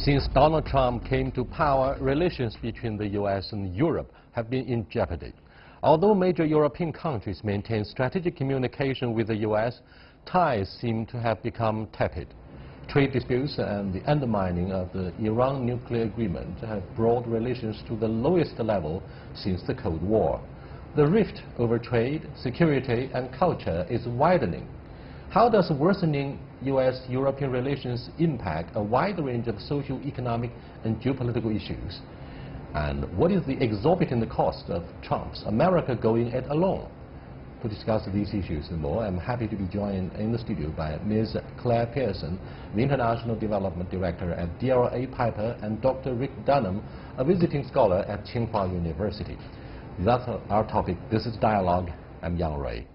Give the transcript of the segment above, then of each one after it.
Since Donald Trump came to power, relations between the U.S. and Europe have been in jeopardy. Although major European countries maintain strategic communication with the U.S., ties seem to have become tepid. Trade disputes and the undermining of the Iran nuclear agreement have brought relations to the lowest level since the Cold War. The rift over trade, security, and culture is widening. How does worsening U.S.-European relations impact a wide range of social, economic, and geopolitical issues? And what is the exorbitant cost of Trump's America going it alone? To discuss these issues and more, I'm happy to be joined in the studio by Ms. Claire Pearson, the International Development Director at DLA Piper, and Dr. Rick Dunham, a visiting scholar at Tsinghua University. That's our topic. This is Dialogue. I'm Yang Rui.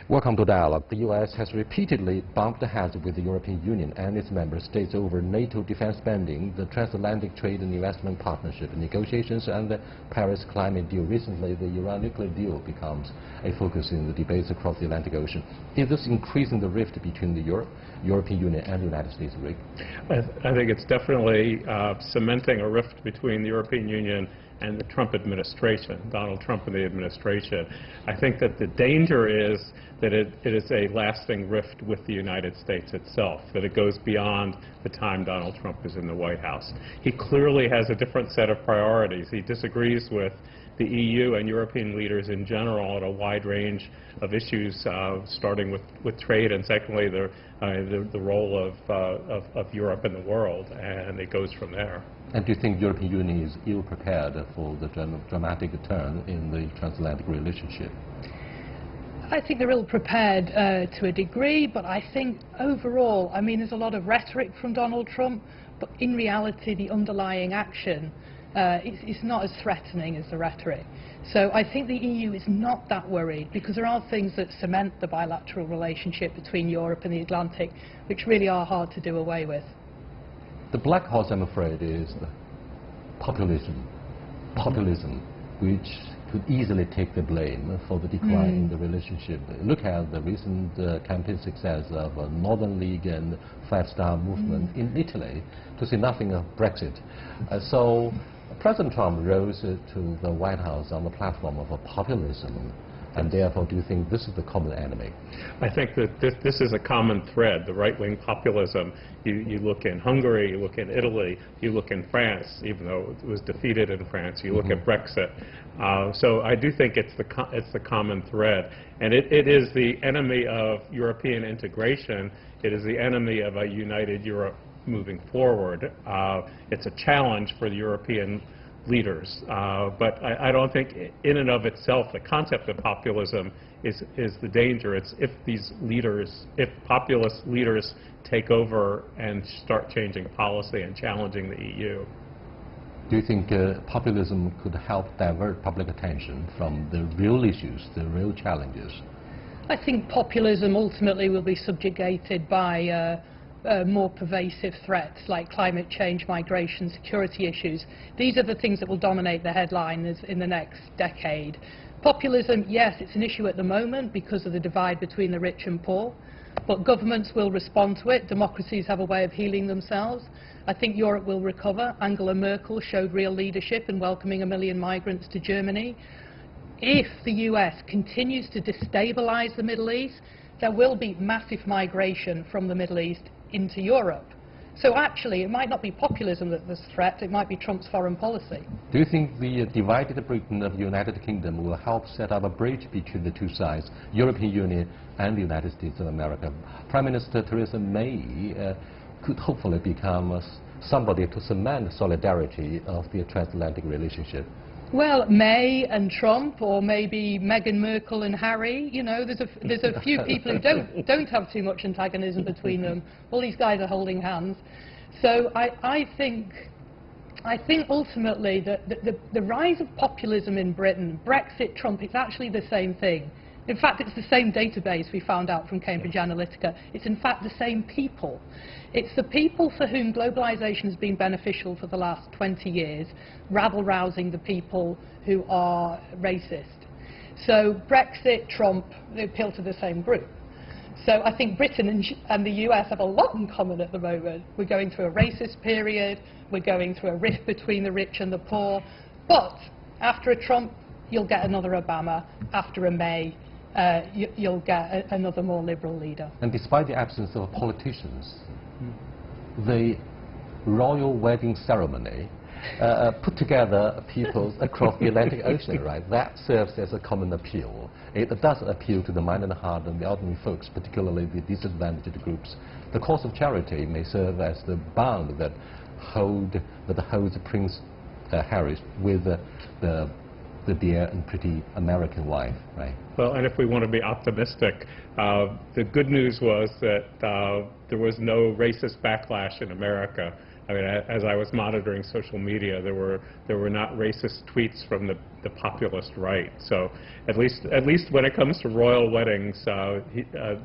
Welcome to Dialogue. The U.S. has repeatedly bumped heads with the European Union and its member states over NATO defense spending, the transatlantic trade and investment partnership negotiations, and the Paris climate deal. Recently, the Iran nuclear deal becomes a focus in the debates across the Atlantic Ocean. Is this increasing the rift between the European Union and the United States, Rick? I think it's definitely cementing a rift between the European Union and the Trump administration, Donald Trump and the administration. I think that the danger is that it is a lasting rift with the United States itself, that it goes beyond the time Donald Trump is in the White House. He clearly has a different set of priorities. He disagrees with the EU and European leaders in general on a wide range of issues, starting with trade, and secondly, the role of Europe in the world, and it goes from there. And do you think the European Union is ill-prepared for the dramatic turn in the transatlantic relationship? I think they're ill-prepared to a degree, but I think overall, I mean, there's a lot of rhetoric from Donald Trump, but in reality, the underlying action is not as threatening as the rhetoric. So I think the EU is not that worried, because there are things that cement the bilateral relationship between Europe and the Atlantic, which really are hard to do away with. The black horse, I'm afraid, is populism, which could easily take the blame for the decline in the relationship. Look at the recent campaign success of Northern League and Five Star Movement in Italy, to say nothing of Brexit. So President Trump rose to the White House on the platform of populism. And therefore, do you think this is the common enemy? I think that this is a common thread, the right-wing populism. You look in Hungary, you look in Italy, you look in France, even though it was defeated in France, you look at Brexit. So I do think it's the common thread. And it is the enemy of European integration. It is the enemy of a united Europe moving forward. It's a challenge for the European leaders, but I don't think in and of itself the concept of populism is the danger. It's if populist leaders take over and start changing policy and challenging the EU. Do you think populism could help divert public attention from the real issues, the real challenges? I think populism ultimately will be subjugated by more pervasive threats like climate change, migration, security issues. These are the things that will dominate the headlines in the next decade. Populism, yes, it's an issue at the moment because of the divide between the rich and poor, but governments will respond to it. Democracies have a way of healing themselves. I think Europe will recover. Angela Merkel showed real leadership in welcoming 1 million migrants to Germany. If the US continues to destabilize the Middle East, there will be massive migration from the Middle East into Europe. So actually, it might not be populism that's the threat, it might be Trump's foreign policy. Do you think the divided Britain of the United Kingdom will help set up a bridge between the two sides, European Union and the United States of America? Prime Minister Theresa May could hopefully become somebody to cement solidarity of the transatlantic relationship. Well, May and Trump, or maybe Meghan Markle and Harry. You know, there's a few people who don't have too much antagonism between them. All these guys are holding hands. So I think ultimately that the rise of populism in Britain, Brexit, Trump, it's actually the same thing. In fact, it's the same database we found out from Cambridge Analytica. It's in fact the same people. It's the people for whom globalization has been beneficial for the last 20 years, rabble-rousing the people who are racist. So Brexit, Trump, they appeal to the same group. So I think Britain and the US have a lot in common at the moment. We're going through a racist period, we're going through a rift between the rich and the poor, but after a Trump, you'll get another Obama. After a May, you'll get another more liberal leader. And despite the absence of politicians, the royal wedding ceremony put together peoples across the Atlantic Ocean, right? That serves as a common appeal. It does appeal to the mind and the heart and the ordinary folks, particularly the disadvantaged groups. The cause of charity may serve as the bond that holds Prince Harry with the dear and pretty American wife, right? Well, and if we want to be optimistic, the good news was that there was no racist backlash in America. I mean, as I was monitoring social media, there were not racist tweets from the populist right. So at least when it comes to royal weddings,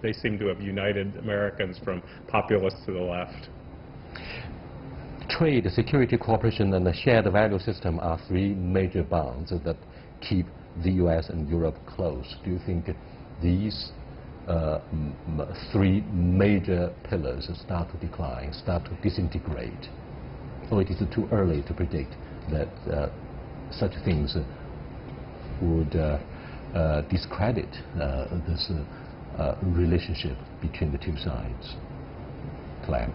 they seem to have united Americans from populists to the left. Trade, security, cooperation, and the shared value system are three major bonds that keep the U.S. and Europe close. Do you think these three major pillars start to decline, start to disintegrate? Or it is too early to predict that such things would discredit this relationship between the two sides? Claire?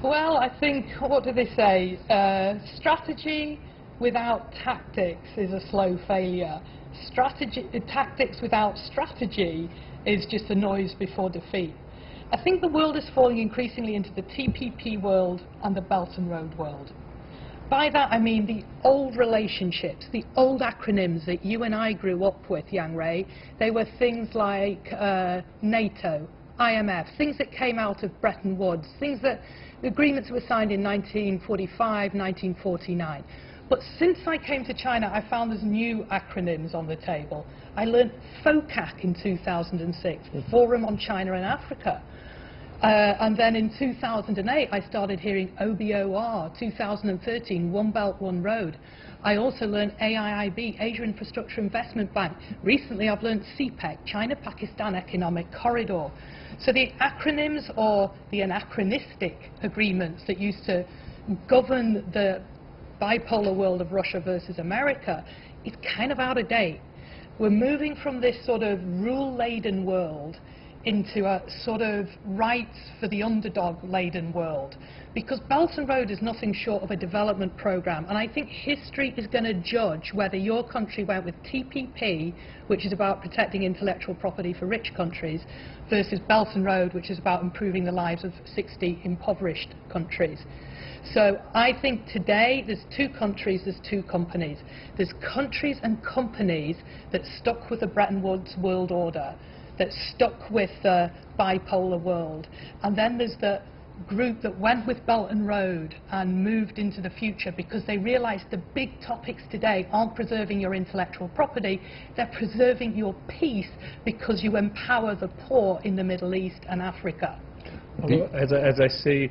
Well, I think, what do they say? Strategy without tactics is a slow failure. Tactics without strategy is just a noise before defeat. I think the world is falling increasingly into the TPP world and the Belt and Road world. By that I mean the old relationships, the old acronyms that you and I grew up with, Yang Ray. They were things like NATO, IMF, things that came out of Bretton Woods, things that agreements were signed in 1945, 1949. But since I came to China, I found there's new acronyms on the table. I learned FOCAC in 2006, Forum on China and Africa. And then in 2008, I started hearing OBOR, 2013, One Belt, One Road. I also learned AIIB, Asia Infrastructure Investment Bank. Recently, I've learned CPEC, China-Pakistan Economic Corridor. So the acronyms, or the anachronistic agreements that used to govern the bipolar world of Russia versus America, is kind of out of date. We're moving from this sort of rule-laden world into a sort of rights for the underdog-laden world. Because Belt and Road is nothing short of a development program, and I think history is going to judge whether your country went with TPP, which is about protecting intellectual property for rich countries, versus Belt and Road, which is about improving the lives of 60 impoverished countries. So I think today there's two countries, there's two companies. There's countries and companies that stuck with the Bretton Woods world order, that stuck with the bipolar world. And then there's the group that went with Belt and Road and moved into the future because they realized the big topics today aren't preserving your intellectual property, they're preserving your peace because you empower the poor in the Middle East and Africa. As I see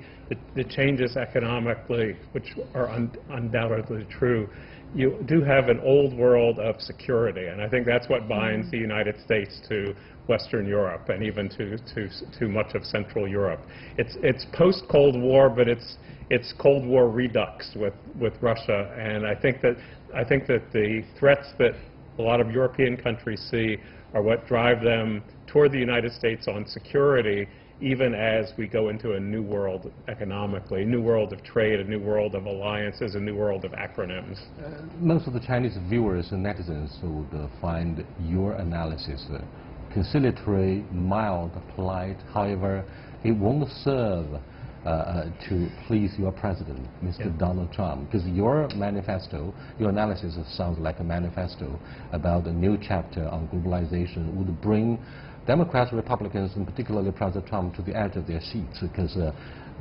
the changes economically, which are undoubtedly true, you do have an old world of security, and I think that's what binds the United States to Western Europe and even to much of Central Europe. It's post-Cold War, but it's Cold War redux with Russia, and I think that the threats that a lot of European countries see are what drive them toward the United States on security, even as we go into a new world economically, a new world of trade, a new world of alliances, a new world of acronyms. Most of the Chinese viewers and netizens would find your analysis conciliatory, mild, polite. However, it won't serve to please your president, Mr. Donald Trump, because your manifesto, your analysis sounds like a manifesto about a new chapter on globalization would bring Democrats, Republicans, and particularly President Trump to the edge of their seats because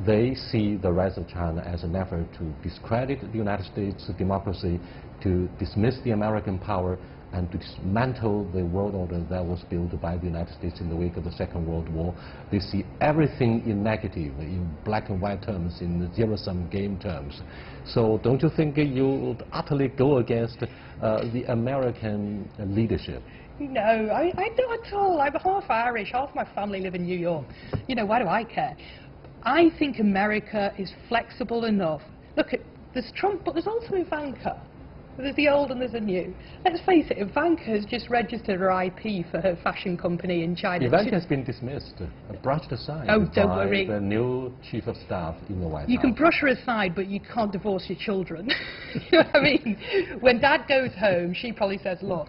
they see the rise of China as an effort to discredit the United States democracy, to dismiss the American power, and to dismantle the world order that was built by the United States in the wake of the Second World War. They see everything in negative, in black and white terms, in zero-sum game terms. So don't you think you would utterly go against the American leadership? No, I don't at all. I'm half Irish, half my family live in New York. You know, why do I care? I think America is flexible enough. Look, there's Trump, but there's also Ivanka. There's the old and there's the new. Let's face it, Ivanka has just registered her IP for her fashion company in China. Ivanka has been dismissed, brushed aside don't by worry. the new chief of staff in the White House. You can brush her aside, but you can't divorce your children. You know what I mean? When Dad goes home, she probably says, look,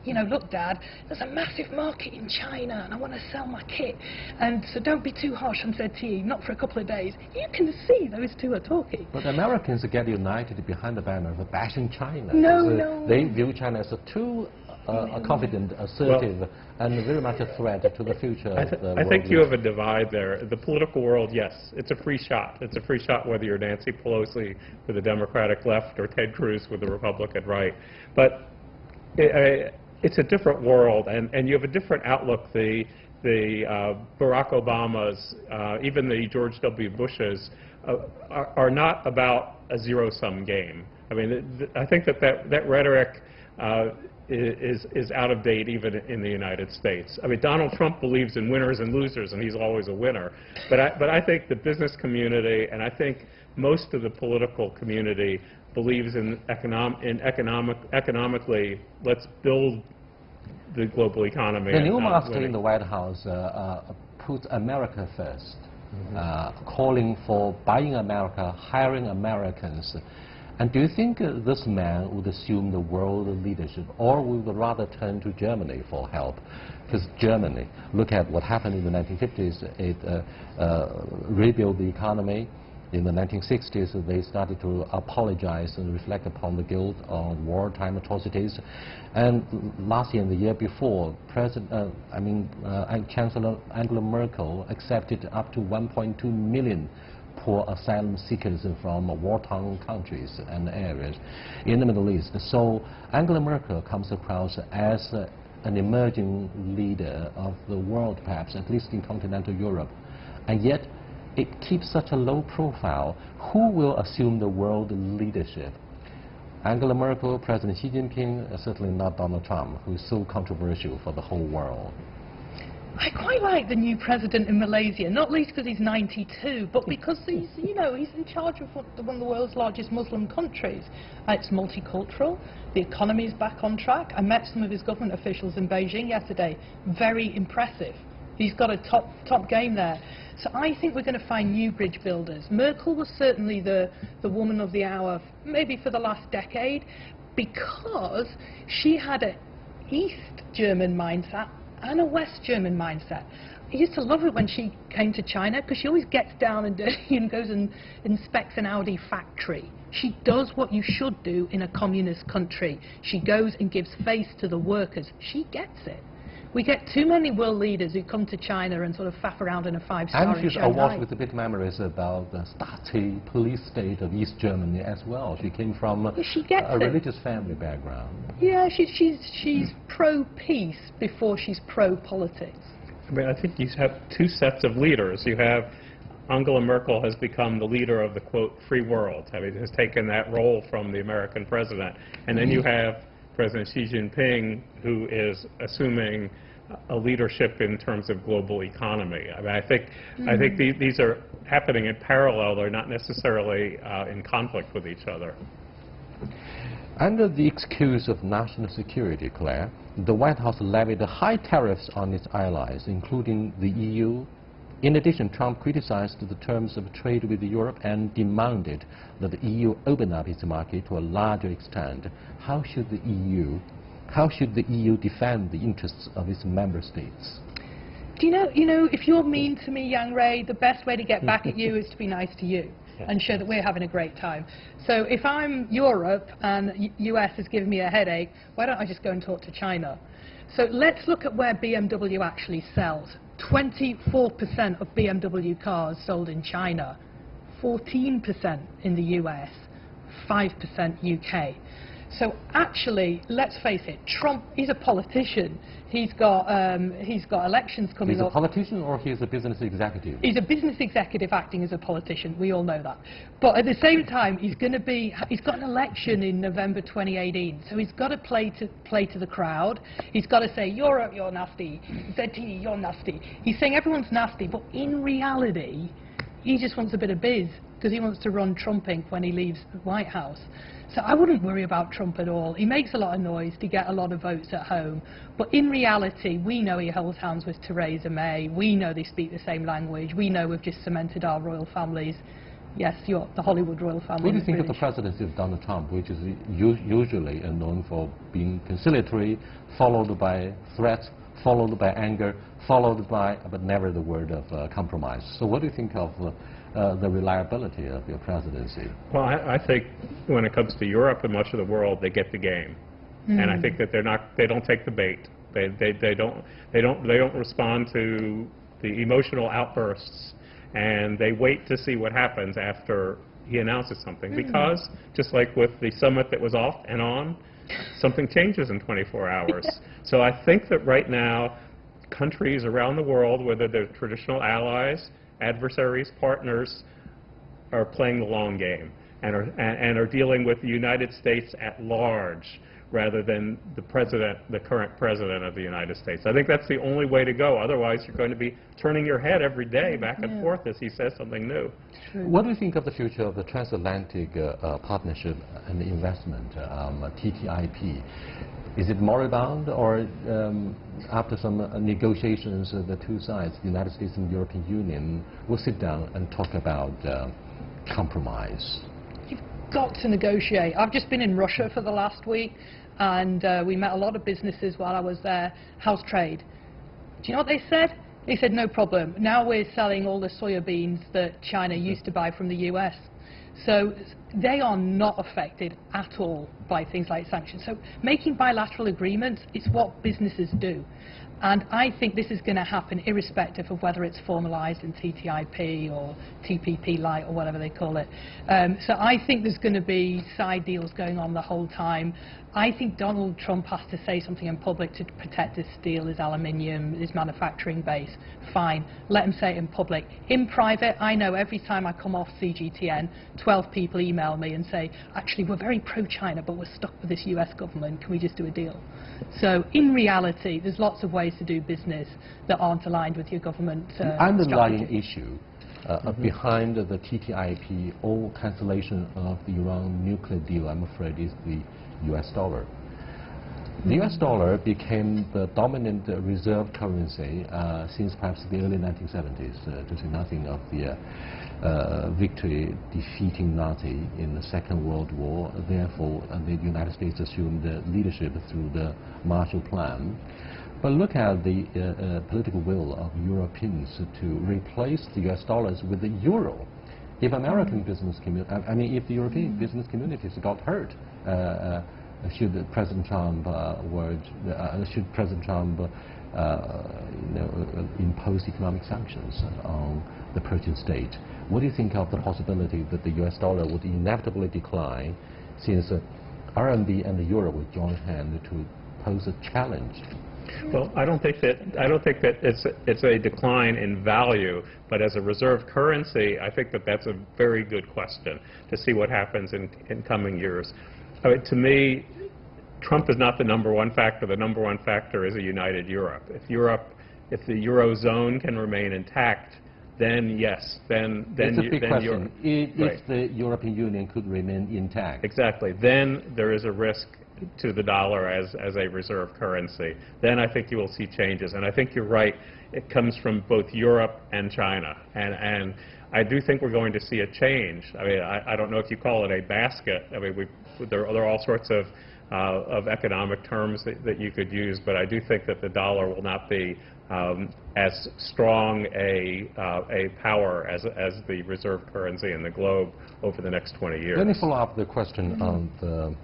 look, Dad, there's a massive market in China and I want to sell my kit. And so don't be too harsh on ZTE, not for a couple of days. You can see those two are talking. But Americans get united behind the banner of bashing China. No. They view China as a too confident, assertive, and very much a threat to the future of the world. I think you have a divide there. The political world, yes, it's a free shot. It's a free shot whether you're Nancy Pelosi with the Democratic left or Ted Cruz with the Republican right. But it's a different world, and you have a different outlook. The Barack Obamas, even the George W. Bushes, are not about a zero-sum game. I mean, I think that rhetoric is out of date even in the United States. I mean, Donald Trump believes in winners and losers, and he's always a winner. But I think the business community, and I think most of the political community, believes in economically, let's build the global economy. The new master in the White House puts America first, calling for buying America, hiring Americans. And do you think this man would assume the world leadership, or would rather turn to Germany for help? Because Germany, look at what happened in the 1950s. It rebuilt the economy. In the 1960s, they started to apologize and reflect upon the guilt of wartime atrocities. And last year and the year before, Chancellor Angela Merkel accepted up to 1.2 million poor asylum seekers from war-torn countries and areas in the Middle East. So Angela Merkel comes across as an emerging leader of the world, perhaps, at least in continental Europe. And yet, it keeps such a low profile. Who will assume the world leadership? Angela Merkel, President Xi Jinping, certainly not Donald Trump, who is so controversial for the whole world. I quite like the new president in Malaysia, not least because he's 92, but because he's in charge of one of the world's largest Muslim countries. It's multicultural. The economy is back on track. I met some of his government officials in Beijing yesterday. Very impressive. He's got a top game there. So I think we're going to find new bridge builders. Merkel was certainly the woman of the hour, maybe for the last decade, because she had an East German mindset and a West German mindset. I used to love it when she came to China, because she always gets down and goes and inspects an Audi factory. She does what you should do in a communist country. She goes and gives face to the workers. She gets it. We get too many world leaders who come to China and sort of faff around in a five-star And she's awash with a bit memories about the Stasi police state of East Germany as well. She came from a religious family background. Yeah, she's pro-peace before she's pro-politics. I mean, I think you have two sets of leaders. You have Angela Merkel has become the leader of the, quote, free world. I mean, has taken that role from the American president. And then you have President Xi Jinping, who is assuming a leadership in terms of global economy. I mean, I think these are happening in parallel. They're not necessarily in conflict with each other. Under the excuse of national security, Claire, the White House levied high tariffs on its allies, including the EU. In addition, Trump criticized the terms of trade with Europe and demanded that the EU open up its market to a larger extent. How should the EU defend the interests of its member states? Do you know, if you're mean to me, Yang Ray, the best way to get back at you is to be nice to you and show that we're having a great time. So if I'm Europe and US is giving me a headache, why don't I just go and talk to China? So let's look at where BMW actually sells. 24% of BMW cars sold in China, 14% in the US, 5% UK. So actually, let's face it, Trump, he's a politician. He's got elections coming up. He's a politician or he's a business executive? He's a business executive acting as a politician. We all know that. But at the same time, he's got an election in November 2018. So he's got to play to the crowd. He's got to say, Europe, you're nasty. ZT, you're nasty. He's saying everyone's nasty, but in reality, he just wants a bit of biz because he wants to run Trump Inc. when he leaves the White House. So I wouldn't worry about Trump at all. He makes a lot of noise to get a lot of votes at home. But in reality, we know he holds hands with Theresa May. We know they speak the same language. We know we've just cemented our royal families. Yes, the Hollywood royal family. What do you think of the presidency of Donald Trump, which is usually known for being conciliatory, followed by threats, followed by anger, followed by, but never the word of compromise? So what do you think of the reliability of your presidency? Well, I think when it comes to Europe and much of the world, they get the game, and I think that they don't take the bait. They don't respond to the emotional outbursts, and they wait to see what happens after he announces something. Because just like with the summit that was off and on, something changes in 24 hours. So I think that right now, countries around the world, whether they're traditional allies, adversaries, partners, are playing the long game and are dealing with the United States at large rather than the current president of the United States. I think that's the only way to go. Otherwise, you're going to be turning your head every day back and forth as he says something new. What do you think of the future of the transatlantic partnership and investment, TTIP? Is it moribund, or after some negotiations, the two sides, the United States and the European Union, will sit down and talk about compromise? You've got to negotiate. I've just been in Russia for the last week, and we met a lot of businesses while I was there. How's trade? Do you know what they said? They said, no problem. Now we're selling all the soya beans that China used to buy from the US. So they are not affected at all by things like sanctions. So making bilateral agreements is what businesses do. And I think this is going to happen irrespective of whether it's formalized in TTIP or TPP Light or whatever they call it. So I think there's going to be side deals going on the whole time. I think Donald Trump has to say something in public to protect his steel, his aluminium, his manufacturing base. Fine, let him say it in public. In private, I know every time I come off CGTN, 12 people email me and say, actually, we're very pro-China, but we're stuck with this US government. Can we just do a deal? So in reality, there's lots of ways to do business that aren't aligned with your government The underlying issue behind the TTIP or cancellation of the Iran nuclear deal, I'm afraid, is the US dollar. The US dollar became the dominant reserve currency since perhaps the early 1970s, to say nothing of the victory defeating Nazi in the Second World War. Therefore, the United States assumed leadership through the Marshall Plan. But look at the political will of Europeans to replace the US dollars with the euro. If American business community, if the European business communities got hurt, should President Trump impose economic sanctions on the Persian state? What do you think of the possibility that the US dollar would inevitably decline, since RMB and the euro would join hands to pose a challenge? Well, I don't think that it's a decline in value, but as a reserve currency, I think that that's a very good question to see what happens in coming years. I mean, to me, Trump is not the number one factor. The number one factor is a united Europe. If the Eurozone can remain intact, then yes, then it's a big question. If right. the European Union could remain intact. Exactly. Then there is a risk to the dollar as a reserve currency. Then I think you will see changes. And I think you're right. It comes from both Europe and China. And I do think we're going to see a change. I mean, I don't know if you call it a basket. I mean, there are all sorts of economic terms that you could use, but I do think that the dollar will not be as strong a power as the reserve currency in the globe over the next 20 years. Let me follow up the question on the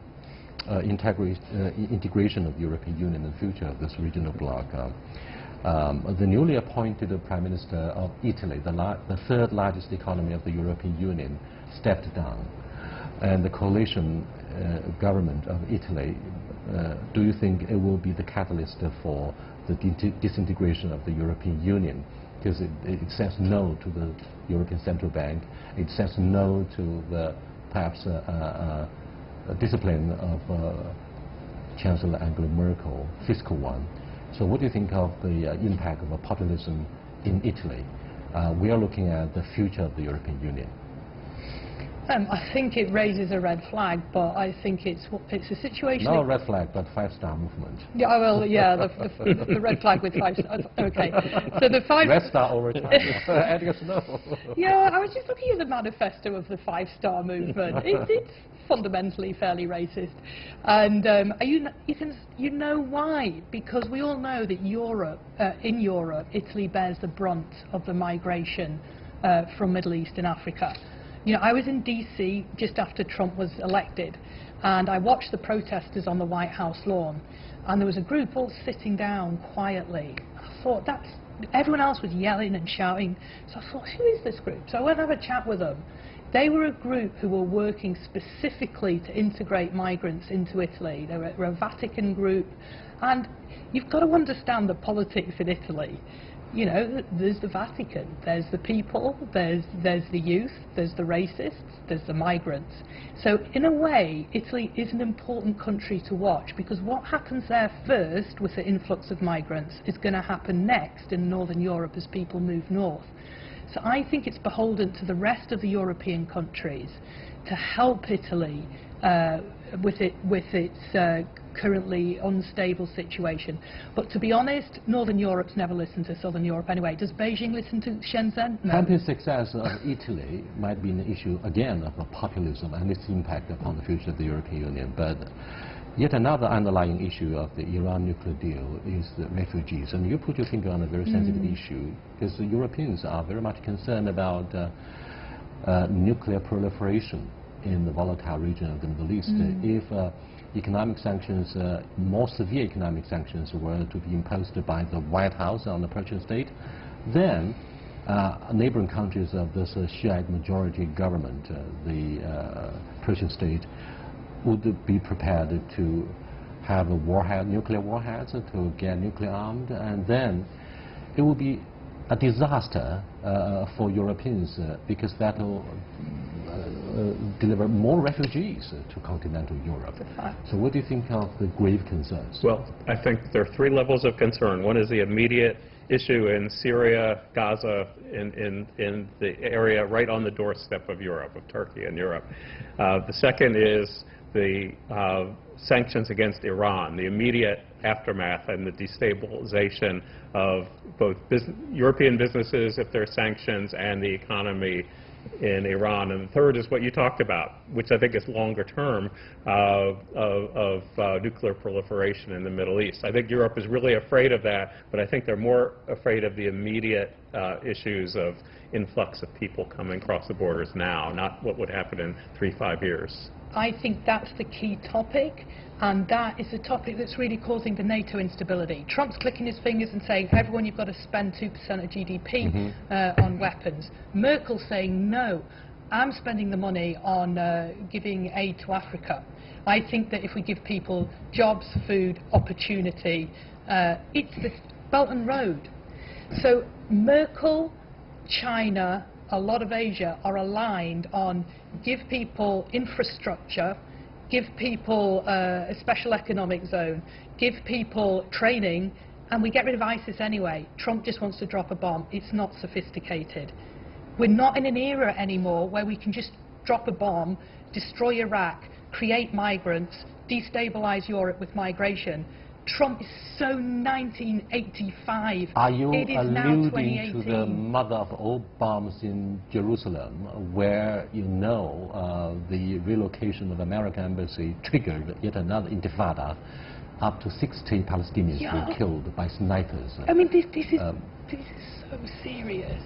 integration of the European Union and the future of this regional bloc. The newly appointed Prime Minister of Italy, the third largest economy of the European Union, stepped down. And the coalition government of Italy, do you think it will be the catalyst for the disintegration of the European Union? Because it says no to the European Central Bank, it says no to the perhaps discipline of Chancellor Angela Merkel, fiscal one. So what do you think of the impact of populism in Italy? We are looking at the future of the European Union. I think it raises a red flag, but I think it's a situation... Not a red flag, but five-star movement. Yeah, well, yeah, the red flag with 5 stars. Okay, so the 5... Red star over China. I guess no. Yeah, I was just looking at the manifesto of the 5-star movement. It's fundamentally fairly racist. And you know why? Because we all know that in Europe, Italy bears the brunt of the migration from Middle East and Africa. You know, I was in DC just after Trump was elected, and I watched the protesters on the White House lawn, and there was a group all sitting down quietly. I thought, everyone else was yelling and shouting, so I thought, who is this group? So I went and had a chat with them. They were a group who were working specifically to integrate migrants into Italy. They were a Vatican group, and you've got to understand the politics in Italy. You know, there's the Vatican, there's the people, there's the youth, there's the racists, there's the migrants. So in a way, Italy is an important country to watch, because what happens there first with the influx of migrants is going to happen next in Northern Europe as people move north. So I think it's beholden to the rest of the European countries to help Italy with its currently unstable situation. But to be honest, Northern Europe's never listened to Southern Europe anyway. Does Beijing listen to Shenzhen? No. Campaign success of Italy might be an issue, again, of populism and its impact upon the future of the European Union. But yet another underlying issue of the Iran nuclear deal is the refugees. And you put your finger on a very sensitive issue, because the Europeans are very much concerned about nuclear proliferation in the volatile region of the Middle East. If economic sanctions, more severe economic sanctions were to be imposed by the White House on the Persian state, then neighboring countries of this Shiite majority government, the Persian state, would be prepared to have a nuclear warheads, to get nuclear armed, and then it would be a disaster for Europeans, because that will deliver more refugees to continental Europe. So what do you think of the grave concerns? Well, I think there are 3 levels of concern. One is the immediate issue in Syria, Gaza, in the area right on the doorstep of Europe, of Turkey and Europe. The second is the sanctions against Iran, the immediate aftermath and the destabilization of both European businesses if there are sanctions and the economy in Iran. And the third is what you talked about, which I think is longer term, of nuclear proliferation in the Middle East. I think Europe is really afraid of that, but I think they're more afraid of the immediate issues of influx of people coming across the borders now, not what would happen in 3-5 years. I think that's the key topic, and that is the topic that's really causing the NATO instability. Trump's clicking his fingers and saying, everyone, you've got to spend 2% of GDP on weapons. Merkel's saying, no, I'm spending the money on giving aid to Africa. I think that if we give people jobs, food, opportunity, it's the Belt and Road. So Merkel, China, a lot of Asia are aligned on give people infrastructure, give people a special economic zone, give people training, and we get rid of ISIS anyway. Trump just wants to drop a bomb. It's not sophisticated. We're not in an era anymore where we can just drop a bomb, destroy Iraq, create migrants, destabilize Europe with migration. Trump is so 1985. Are you it is now alluding to the mother of all bombs in Jerusalem, where you know the relocation of American embassy triggered yet another intifada? Up to 60 Palestinians were killed by snipers. I mean, this is so serious.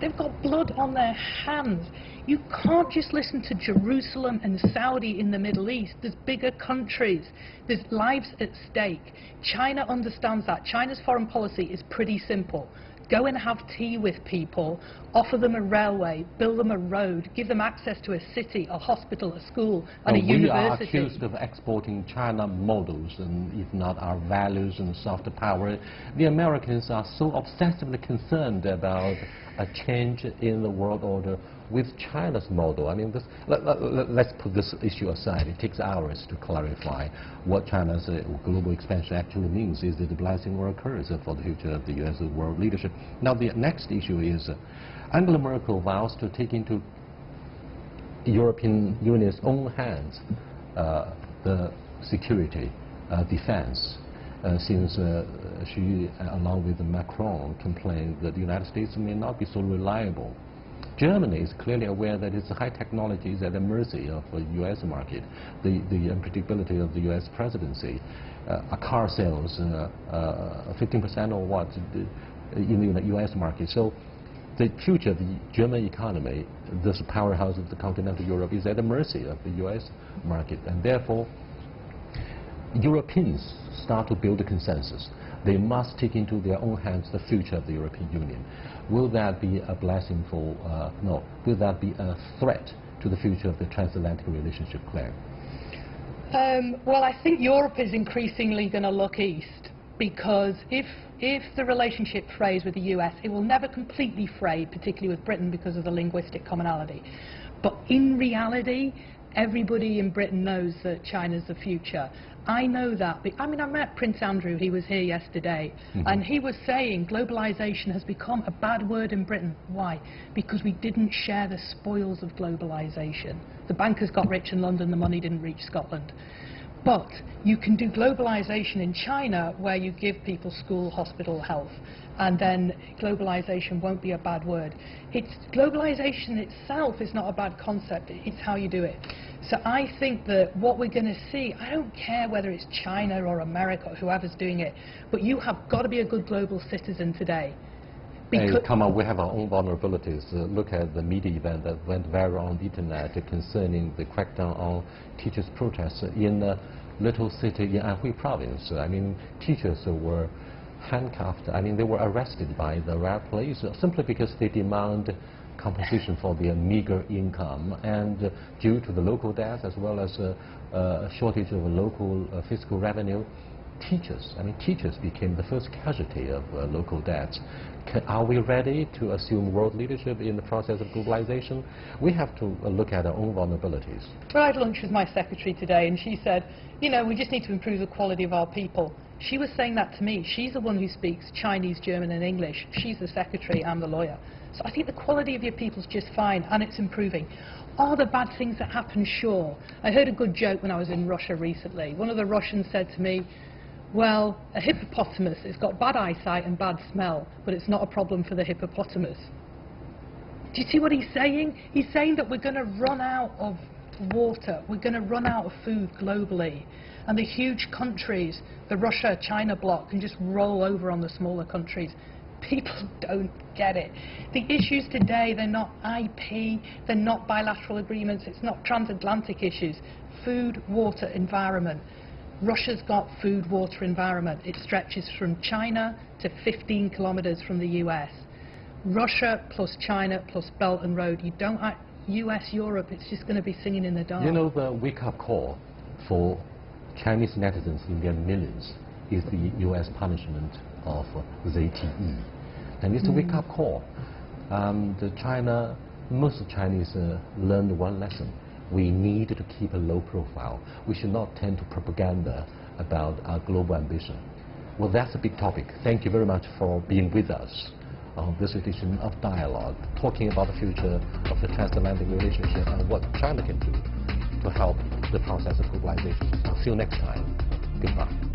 They've got blood on their hands. You can't just listen to Jerusalem and Saudi in the Middle East. There's bigger countries. There's lives at stake. China understands that. China's foreign policy is pretty simple. Go and have tea with people, offer them a railway, build them a road, give them access to a city, a hospital, a school, and a university. We are accused of exporting China models, and if not our values and soft power. The Americans are so obsessively concerned about a change in the world order with China's model. I mean, let's put this issue aside. It takes hours to clarify what China's global expansion actually means. Is it a blessing or a curse for the future of the U.S. world leadership? Now, the next issue is Angela Merkel vows to take into European Union's own hands the security, defense, since she, along with Macron, complained that the United States may not be so reliable. Germany is clearly aware that its high technology is at the mercy of the U.S. market, the unpredictability of the U.S. presidency. A car sales 15% or what in the U.S. market. So the future of the German economy, this powerhouse of the continental Europe, is at the mercy of the U.S. market, and therefore Europeans start to build a consensus. They must take into their own hands the future of the European Union. Will that be a blessing for, no, will that be a threat to the future of the transatlantic relationship, Claire? Well, I think Europe is increasingly going to look east, because if the relationship frays with the US, it will never completely fray, particularly with Britain because of the linguistic commonality. But in reality, everybody in Britain knows that China's the future. I know that. I mean, I met Prince Andrew. He was here yesterday. And he was saying globalization has become a bad word in Britain. Why? Because we didn't share the spoils of globalization. The bankers got rich in London, the money didn't reach Scotland. But you can do globalization in China where you give people school, hospital, health, and then globalization won't be a bad word. Globalization itself is not a bad concept, it's how you do it. So I think that what we're going to see, I don't care whether it's China or America or whoever's doing it, but you have got to be a good global citizen today. Hey, come on, we have our own vulnerabilities. Look at the media event that went viral on the internet concerning the crackdown on teachers' protests in a little city in Anhui province. I mean, teachers were handcuffed. I mean, they were arrested by the riot police simply because they demand compensation for their meager income, and due to the local debt as well as a shortage of local fiscal revenue, teachers became the first casualty of local debts. Are we ready to assume world leadership in the process of globalization? We have to look at our own vulnerabilities. Well, I had lunch with my secretary today, and she said, you know, we just need to improve the quality of our people. She was saying that to me. She's the one who speaks Chinese, German, and English. She's the secretary, I'm the lawyer. So I think the quality of your people's just fine, and it's improving. Are there bad things that happen? Sure. I heard a good joke when I was in Russia recently. One of the Russians said to me, well, a hippopotamus has got bad eyesight and bad smell, but it's not a problem for the hippopotamus. Do you see what he's saying? He's saying that we're going to run out of water, we're going to run out of food globally, and the huge countries, the Russia-China bloc, can just roll over on the smaller countries. People don't get it. The issues today, they're not IP, they're not bilateral agreements, it's not transatlantic issues. Food, water, environment. Russia's got food, water, environment. It stretches from China to 15 kilometers from the US. Russia plus China plus Belt and Road. You don't, US, Europe, it's just going to be singing in the dark. You know, the wake-up call for Chinese netizens in their millions is the US punishment of ZTE. And it's a wake-up call. Most Chinese learned one lesson. We need to keep a low profile. We should not tend to propaganda about our global ambition. Well, that's a big topic. Thank you very much for being with us on this edition of Dialogue, talking about the future of the transatlantic relationship and what China can do to help the process of globalization. See you next time. Goodbye.